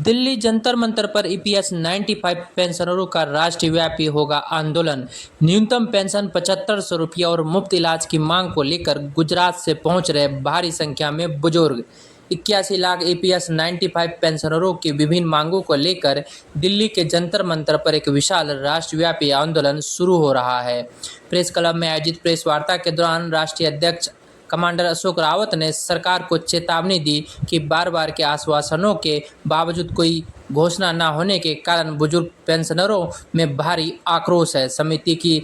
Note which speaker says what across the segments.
Speaker 1: दिल्ली जंतर मंतर पर ईपीएस 95 पेंशनरों का राष्ट्रव्यापी होगा आंदोलन। न्यूनतम पेंशन 7500 रुपये और मुफ्त इलाज की मांग को लेकर गुजरात से पहुंच रहे भारी संख्या में बुजुर्ग। 81 लाख ईपीएस 95 पेंशनरों की विभिन्न मांगों को लेकर दिल्ली के जंतर मंतर पर एक विशाल राष्ट्रव्यापी आंदोलन शुरू हो रहा है। प्रेस क्लब में आयोजित प्रेस वार्ता के दौरान राष्ट्रीय अध्यक्ष कमांडर अशोक रावत ने सरकार को चेतावनी दी कि बार बार के आश्वासनों के बावजूद कोई घोषणा न होने के कारण बुजुर्ग पेंशनरों में भारी आक्रोश है। समिति की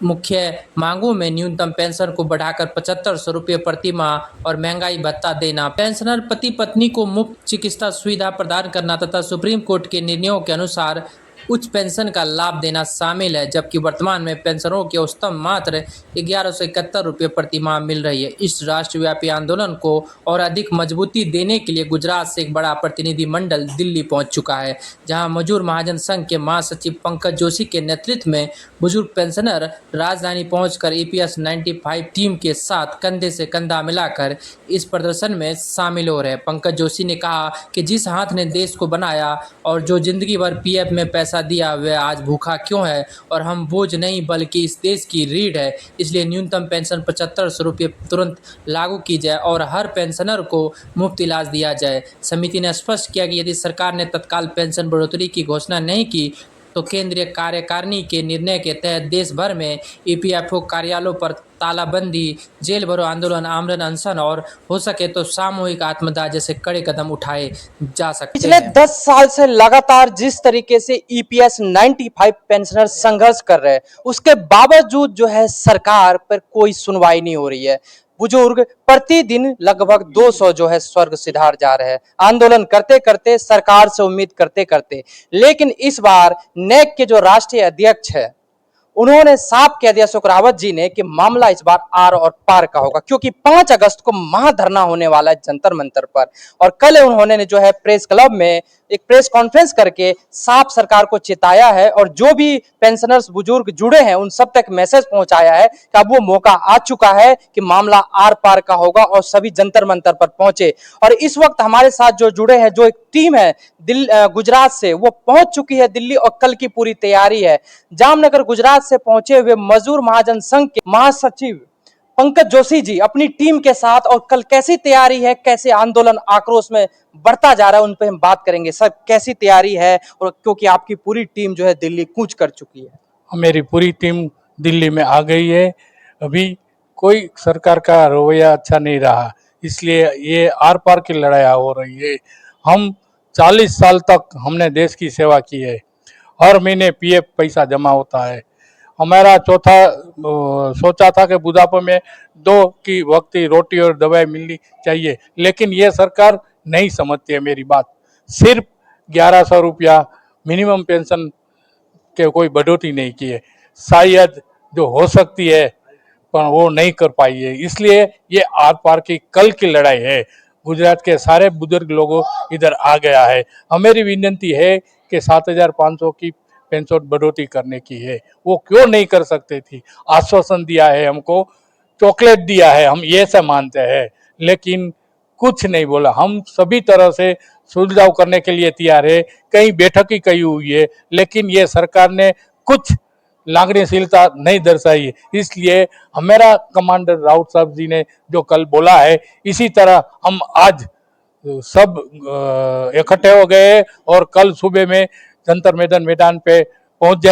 Speaker 1: मुख्य मांगों में न्यूनतम पेंशन को बढ़ाकर 7500 रुपये प्रति माह और महंगाई भत्ता देना, पेंशनर पति पत्नी को मुफ्त चिकित्सा सुविधा प्रदान करना तथा सुप्रीम कोर्ट के निर्णयों के अनुसार उच्च पेंशन का लाभ देना शामिल है, जबकि वर्तमान में पेंशनरों की औसतन मात्र 1171 रुपये प्रति माह मिल रही है। इस राष्ट्रव्यापी आंदोलन को और अधिक मजबूती देने के लिए गुजरात से एक बड़ा प्रतिनिधिमंडल दिल्ली पहुंच चुका है, जहां मजदूर महाजन संघ के महासचिव पंकज जोशी के नेतृत्व में बुजुर्ग पेंशनर राजधानी पहुंचकर ईपीएस 95 टीम के साथ कंधे से कंधा मिलाकर इस प्रदर्शन में शामिल हो रहे हैं। पंकज जोशी ने कहा कि जिस हाथ ने देश को बनाया और जो जिंदगी भर पीएफ में पैसा दिया वह आज भूखा क्यों है, और हम बोझ नहीं बल्कि इस देश की रीढ़ है। इसलिए न्यूनतम पेंशन 7500 रुपये तुरंत लागू की जाए और हर पेंशनर को मुफ्त इलाज दिया जाए। समिति ने स्पष्ट किया कि यदि सरकार ने तत्काल पेंशन बढ़ोतरी की घोषणा नहीं की तो केंद्रीय कार्यकारिणी के निर्णय के तहत देश भर में ईपीएफओ कार्यालयों पर तालाबंदी, जेल भरो आंदोलन, आमरण अनशन और हो सके तो सामूहिक आत्मदाह जैसे कड़े कदम उठाए जा सकते हैं।
Speaker 2: पिछले 10 साल से लगातार जिस तरीके से ईपीएस 95 पेंशनर संघर्ष कर रहे हैं, उसके बावजूद जो है सरकार पर कोई सुनवाई नहीं हो रही है। बुजुर्ग प्रतिदिन लगभग 200 जो है स्वर्ग सिधार जा रहे हैं, आंदोलन करते करते, सरकार से उम्मीद करते करते। लेकिन इस बार नेक के जो राष्ट्रीय अध्यक्ष है, उन्होंने साफ कह दिया अशोक रावत जी ने कि मामला इस बार आर और पार का होगा, क्योंकि 5 अगस्त को महाधरना होने वाला है जंतर मंतर पर। और कल उन्होंने जो है प्रेस क्लब में एक प्रेस कॉन्फ्रेंस करके साफ सरकार को चेताया है और जो भी पेंशनर्स बुजुर्ग जुड़े हैं उन सब तक मैसेज पहुंचाया है कि अब वो मौका आ चुका है कि मामला आर पार का होगा और सभी जंतर मंतर पर पहुंचे। और इस वक्त हमारे साथ जो जुड़े हैं, जो एक टीम है गुजरात से, वो पहुंच चुकी है दिल्ली और कल की पूरी तैयारी है। जामनगर गुजरात से पहुंचे हुए मजदूर महाजन संघ के महासचिव पंकज जोशी जी अपनी टीम के साथ, और कल कैसी तैयारी है, कैसे आंदोलन आक्रोश में बढ़ता जा रहा है, उन पे हम बात करेंगे। सर, कैसी तैयारी है, और क्योंकि आपकी पूरी टीम जो है दिल्ली कूच कर चुकी है।
Speaker 3: मेरी पूरी टीम दिल्ली में आ गई है। अभी कोई सरकार का रवैया अच्छा नहीं रहा, इसलिए ये आर पार की लड़ाई हो रही है। हम 40 साल तक हमने देश की सेवा की है। हर महीने पीएफ पैसा जमा होता है। हमारा सोचा था कि बुढ़ापे में 2 की वक्त की रोटी और दवाई मिलनी चाहिए, लेकिन ये सरकार नहीं समझती है मेरी बात। सिर्फ 1100 रुपया मिनिमम पेंशन के कोई बढ़ोतरी नहीं की है। शायद जो हो सकती है पर वो नहीं कर पाई है, इसलिए ये आर पार की कल की लड़ाई है। गुजरात के सारे बुजुर्ग लोगों इधर आ गया है। हमारी विनती है कि 7500 की पेंशन बढ़ोतरी करने की है, वो क्यों नहीं कर सकते थी। आश्वासन दिया है, हमको चॉकलेट दिया है, हम ये सब मानते हैं, लेकिन कुछ नहीं बोला। हम सभी तरह से सुलझाव करने के लिए तैयार है। कई बैठक ही कही हुई है, लेकिन ये सरकार ने कुछ लागनीशीलता नहीं दर्शाई है। इसलिए हमारा कमांडर राउत साहब जी ने जो कल बोला है, इसी तरह हम आज सब इकट्ठे हो गए और कल सुबह में जंतर मैदान पे पहुंच जाए।